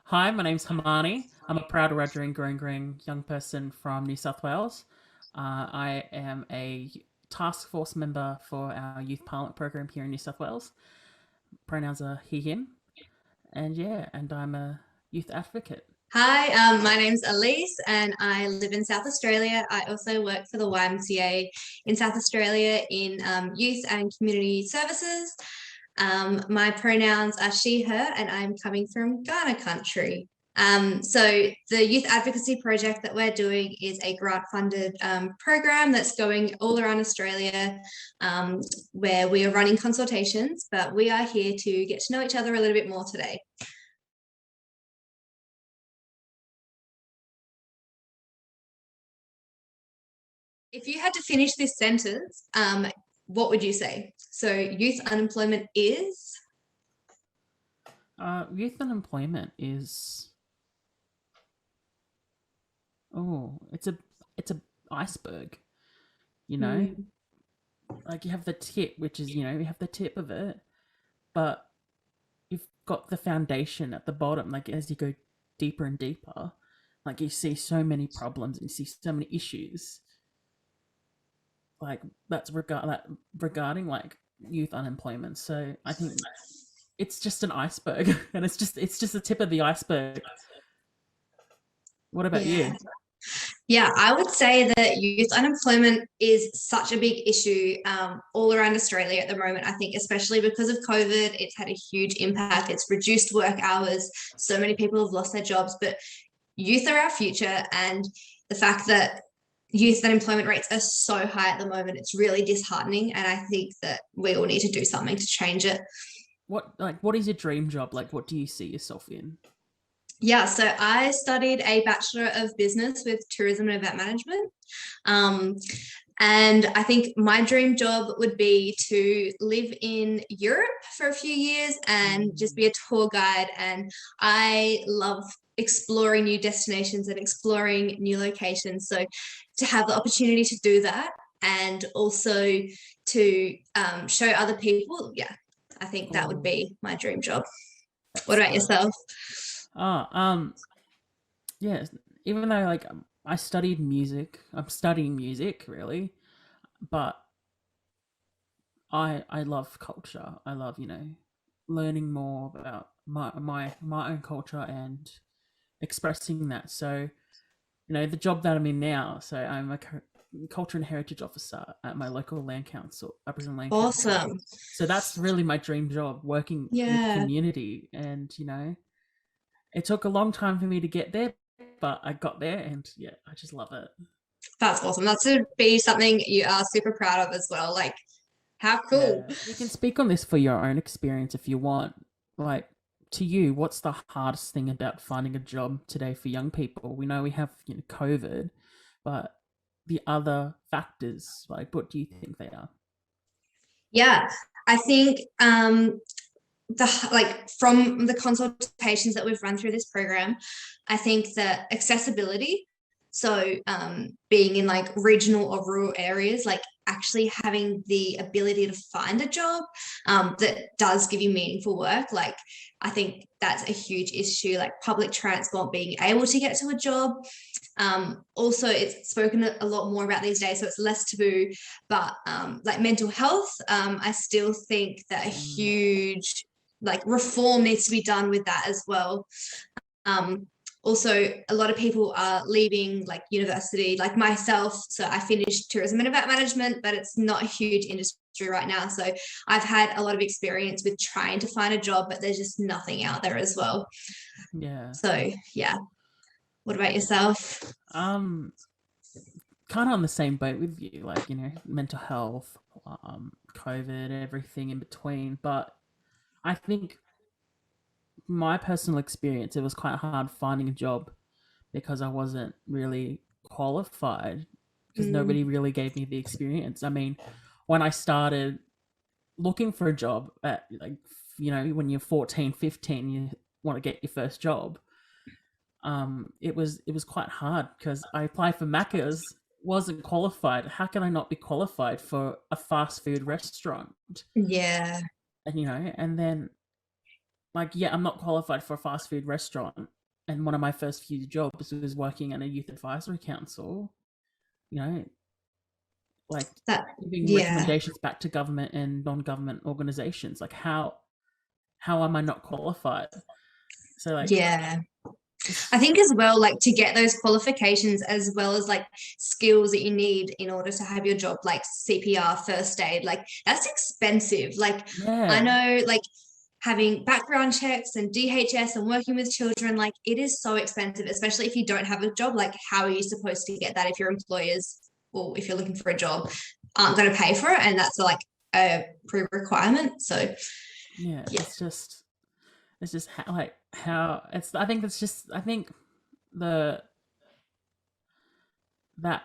Hi, my name's Hamani. I'm a proud Wiradjuri and Gurungurring young person from New South Wales. I am a task force member for our youth parliament program here in New South Wales. Pronouns are he, him. And yeah, and I'm a youth advocate. Hi, my name's Elysse and I live in South Australia. I also work for the YMCA in South Australia in youth and community services. My pronouns are she, her, and I'm coming from Ghana country. So the youth advocacy project that we're doing is a grant funded program that's going all around Australia, where we are running consultations, but we are here to get to know each other a little bit more today. If you had to finish this sentence, what would you say? So, youth unemployment is? Youth unemployment is it's a iceberg. You know, Mm, like you have the tip, which is you have the tip of it, but you've got the foundation at the bottom. Like as you go deeper and deeper, like you see so many problems and you see so many issues. Like regarding like youth unemployment. So I think it's just an iceberg, and it's just the tip of the iceberg. What about yeah. you? Yeah, I would say that youth unemployment is such a big issue all around Australia at the moment. I think, especially because of COVID, it's had a huge impact. It's reduced work hours. So many people have lost their jobs, but youth are our future. And the fact that youth unemployment rates are so high at the moment, it's really disheartening. And I think that we all need to do something to change it. What is your dream job? Like what do you see yourself in? Yeah, so I studied a Bachelor of Business with Tourism and Event Management. Um, and I think my dream job would be to live in Europe for a few years and just Mm. be a tour guide. And I love exploring new destinations and exploring new locations. So to have the opportunity to do that and also to show other people, yeah, I think that would Oh, be my dream job. What that's about good. yourself? Ah, yeah. Even though like I studied music, I'm studying music really, but I love culture. I love learning more about my own culture and expressing that. So the job that I'm in now. So I'm a culture and heritage officer at my local land council, Aboriginal Land Council. Awesome. So that's really my dream job, working with Yeah, community. And it took a long time for me to get there, but I got there, and yeah, I just love it. that's awesome. That should be something you are super proud of as well. Like, how cool. Yeah, you can speak on this for your own experience if you want. Like, to you, what's the hardest thing about finding a job today for young people? We know we have COVID, but the other factors, like, what do you think they are? Yeah, I think the like from the consultations that we've run through this program, I think that accessibility, so being in like regional or rural areas, like actually having the ability to find a job that does give you meaningful work, like I think that's a huge issue, like public transport, being able to get to a job. Also, it's spoken a lot more about these days, so it's less taboo. But like mental health, I still think that a Mm. huge like reform needs to be done with that as well. Um, Also, a lot of people are leaving like university, like myself. So I finished tourism and event management, but it's not a huge industry right now. So I've had a lot of experience with trying to find a job, but there's just nothing out there as well. Yeah. So yeah. What about yourself? Um, Kind of on the same boat with you, like, mental health, COVID, everything in between. But I think my personal experience, it was quite hard finding a job because I wasn't really qualified because Mm, nobody really gave me the experience. I mean, when I started looking for a job at like when you're 14, 15, you want to get your first job. It was quite hard because I applied for Macca's, wasn't qualified. How can I not be qualified for a fast food restaurant? yeah. And and then like, yeah, I'm not qualified for a fast food restaurant. and one of my first few jobs was working at a youth advisory council, you know, like That, giving yeah, recommendations back to government and non-government organizations. Like how am I not qualified? So like yeah. I it's think as well, like to get those qualifications as well as like skills that you need in order to have your job, like CPR, first aid, like that's expensive. Like I yeah. know, like having background checks and DHS and working with children, like it is so expensive, especially if you don't have a job. Like, how are you supposed to get that if your employers, or if you're looking for a job, aren't going to pay for it? And that's like a pre-requirement. So, Yeah, yeah, it's just how it's I think the that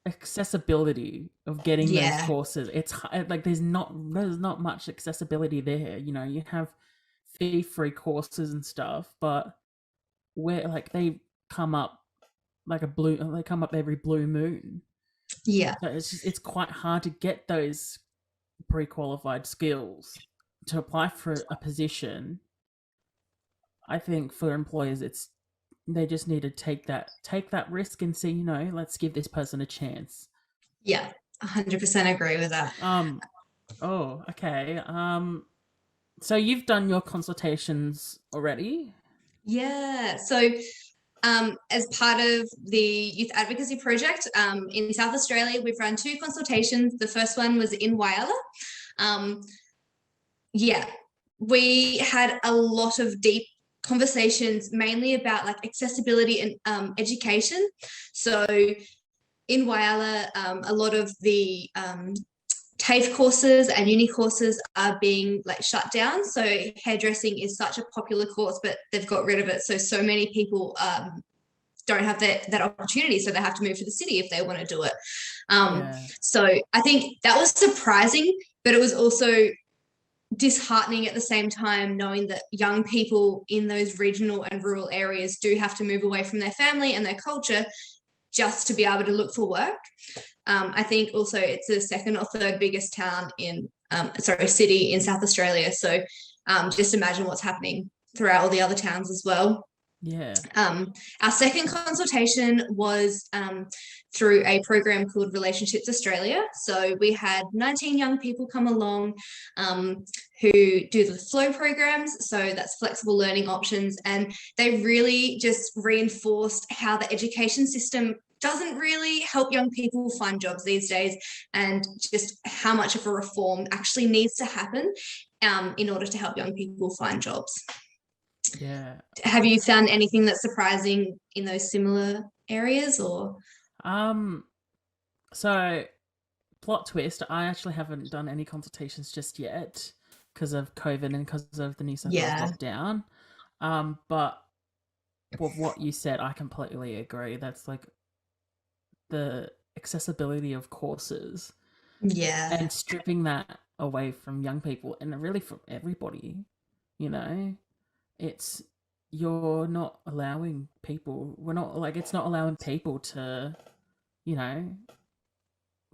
accessibility of getting those yeah, courses, it's like there's not much accessibility there. You know, you have fee-free courses and stuff, but where like come up they come up every blue moon. yeah, So it's quite hard to get those pre-qualified skills to apply for a position. I think for employers, they just need to take that risk and see, let's give this person a chance. yeah. 100% agree with that. Um. Oh, okay. So you've done your consultations already? Yeah. So, as part of the Youth Advocacy Project in South Australia, we've run 2 consultations. The first one was in Whyalla. Um, yeah, we had a lot of deep conversations, mainly about like accessibility and education. So in Whyalla, a lot of the TAFE courses and uni courses are being like shut down. So hairdressing is such a popular course, but they've got rid of it. So many people don't have that opportunity. So they have to move to the city if they want to do it. Yeah. So I think that was surprising, but it was also disheartening at the same time, knowing that young people in those regional and rural areas do have to move away from their family and their culture just to be able to look for work. I think also it's the second or third biggest town city in South Australia. So just imagine what's happening throughout all the other towns as well. Yeah. Our second consultation was through a program called Relationships Australia. So we had 19 young people come along who do the flow programs. So that's flexible learning options. And they really just reinforced how the education system doesn't really help young people find jobs these days, and just how much of a reform actually needs to happen in order to help young people find jobs. Yeah. Have you It's found anything that's surprising in those similar areas, or? um so plot twist, I actually haven't done any consultations just yet because of COVID and because of the New South Wales Yeah, lockdown. But with what you said, I completely agree. That's like the accessibility of courses yeah, and stripping that away from young people and really from everybody, you know, it's you're not allowing people, we're not like, it's not allowing people to, you know,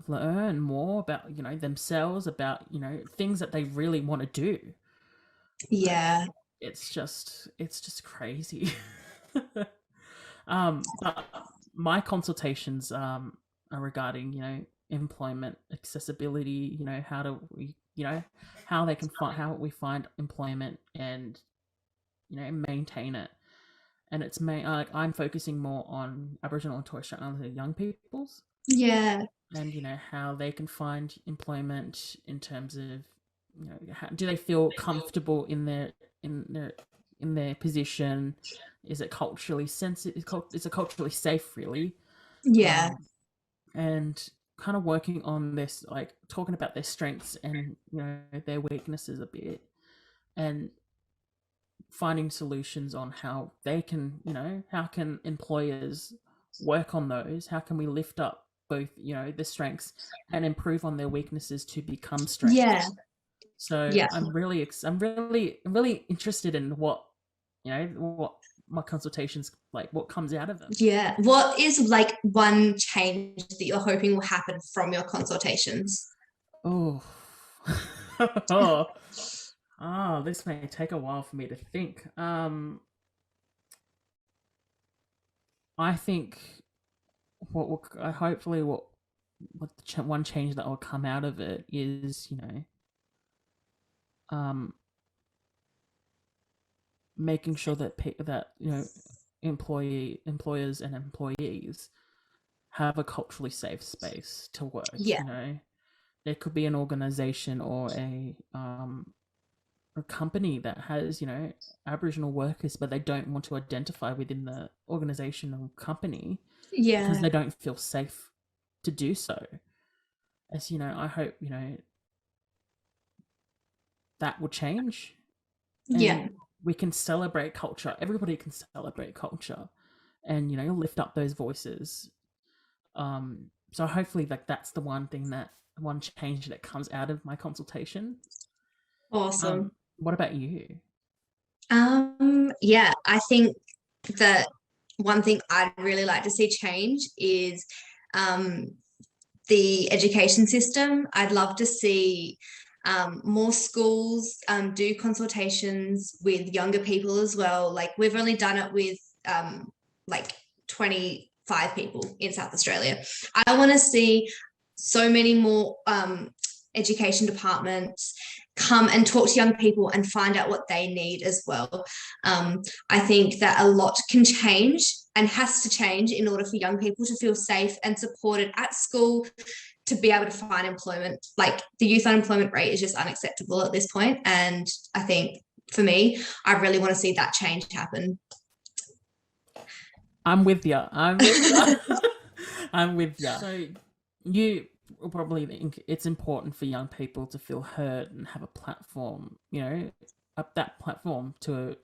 learn more about, themselves, about, things that they really want to do. Like, yeah, it's just crazy. But my consultations are regarding, employment accessibility. How do we, how they can find, how we find employment and maintain it. And it's like I'm focusing more on Aboriginal and Torres Strait Islander young peoples, yeah, and how they can find employment in terms of, how, do they feel comfortable in their in their position? Is it culturally sensitive? Is it culturally safe, really? yeah, Um, and kind of working on this, like talking about their strengths and their weaknesses a bit, and finding solutions on how they can, how can employers work on those? How can we lift up both, the strengths and improve on their weaknesses to become yeah, strengths? So yeah, I'm really interested in what my consultations, like what comes out of them. yeah. What is like one change that you're hoping will happen from your consultations? Oh, oh, this may take a while for me to think. I think hopefully what the one change that will come out of it is, um, making sure that employers and employees have a culturally safe space to work. Yeah. There could be an organization or a company that has Aboriginal workers, but they don't want to identify within the organization or company because Yeah. they don't feel safe to do so. As I hope that will change, Yeah. and we can celebrate culture. Everybody can celebrate culture, and lift up those voices. So hopefully, like, that's the one change that comes out of my consultation. Awesome. What about you? Yeah, I think that one thing I'd really like to see change is the education system. I'd love to see more schools do consultations with younger people as well. Like, we've only done it with like 25 people in South Australia. I want to see so many more education departments come and talk to young people and find out what they need as well. I think that a lot can change and has to change in order for young people to feel safe and supported at school, to be able to find employment. Like, the youth unemployment rate is just unacceptable at this point. And I think for me, I really want to see that change happen. I'm with you. I'm with you. I'm with you. So you probably think it's important for young people to feel heard and have a platform, up that platform to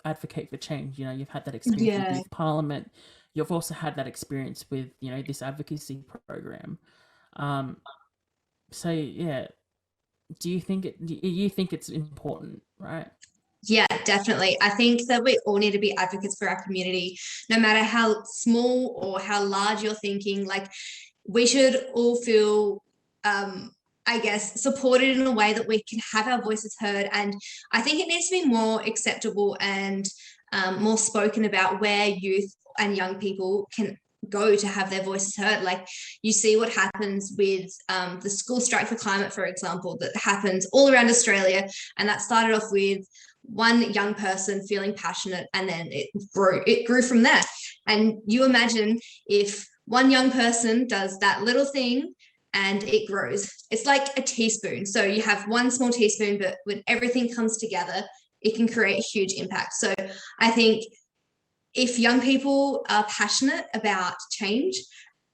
advocate for change. You've had that experience with youth parliament. You've also had that experience with, this advocacy program. So yeah, do you think it's important, right? Yeah, definitely. I think that we all need to be advocates for our community, no matter how small or how large you're thinking. Like, we should all feel, I guess, supported in a way that we can have our voices heard. And I think it needs to be more acceptable and more spoken about, where youth and young people can go to have their voices heard. Like, you see what happens with the school strike for climate, for example, that happens all around Australia. And that started off with one young person feeling passionate, and then it grew from there. And you imagine if one young person does that little thing and it grows. It's like a teaspoon. So you have one small teaspoon, but when everything comes together, it can create a huge impact. So I think if young people are passionate about change,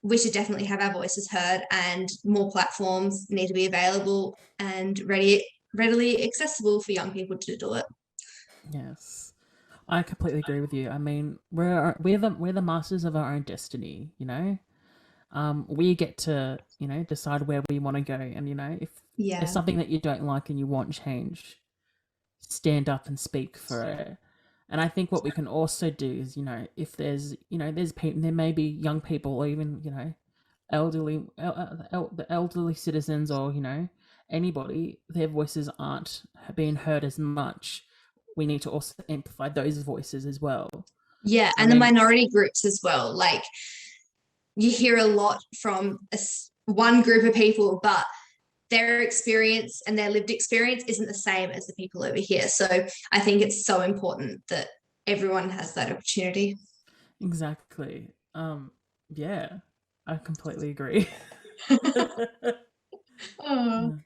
we should definitely have our voices heard, and more platforms need to be available and readily accessible for young people to do it. Yes, I completely agree with you. I mean, we're the masters of our own destiny. We get to decide where we want to go, and if there's something that you don't like and you want change, stand up and speak for it. And I think what we can also do is, if there's people, there may be young people, or even the elderly citizens, or anybody, their voices aren't being heard as much. We need to also amplify those voices as well. Yeah, and the minority groups as well. Like, you hear a lot from one group of people, but their experience and their lived experience isn't the same as the people over here. So I think it's so important that everyone has that opportunity. Exactly. Yeah, I completely agree. Oh.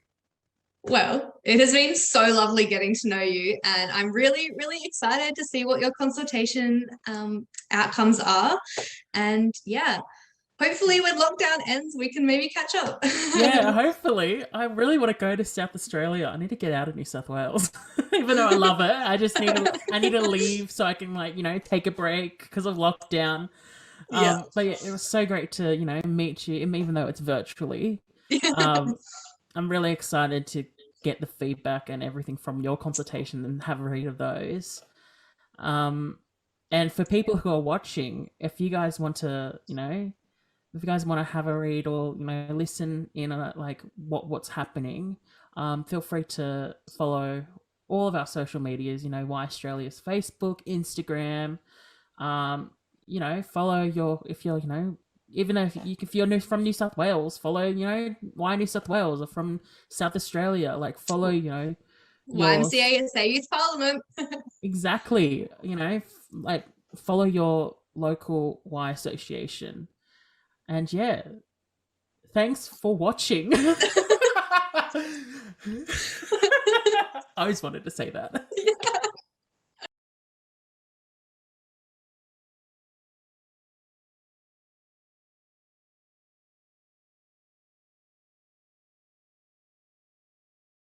Well, it has been so lovely getting to know you, and I'm really, really excited to see what your consultation outcomes are. And yeah, hopefully when lockdown ends, we can maybe catch up. Yeah, hopefully. I really want to go to South Australia. I need to get out of New South Wales. Even though I love it, I need to leave so I can take a break because of lockdown. Yeah. But yeah, it was so great to, meet you, even though it's virtually. I'm really excited to get the feedback and everything from your consultation and have a read of those. And for people who are watching, if you guys want to, have a read, or listen in on like what's happening, feel free to follow all of our social medias. Why Australia's Facebook, Instagram. you know, follow your, if you're, you know, even if you're from New South Wales, follow, you know, why New South Wales, or from South Australia, like follow, you know, your YMCA, SA Youth Parliament. exactly, you know, like follow your local Y association. And yeah, thanks for watching. I always wanted to say that. Yeah.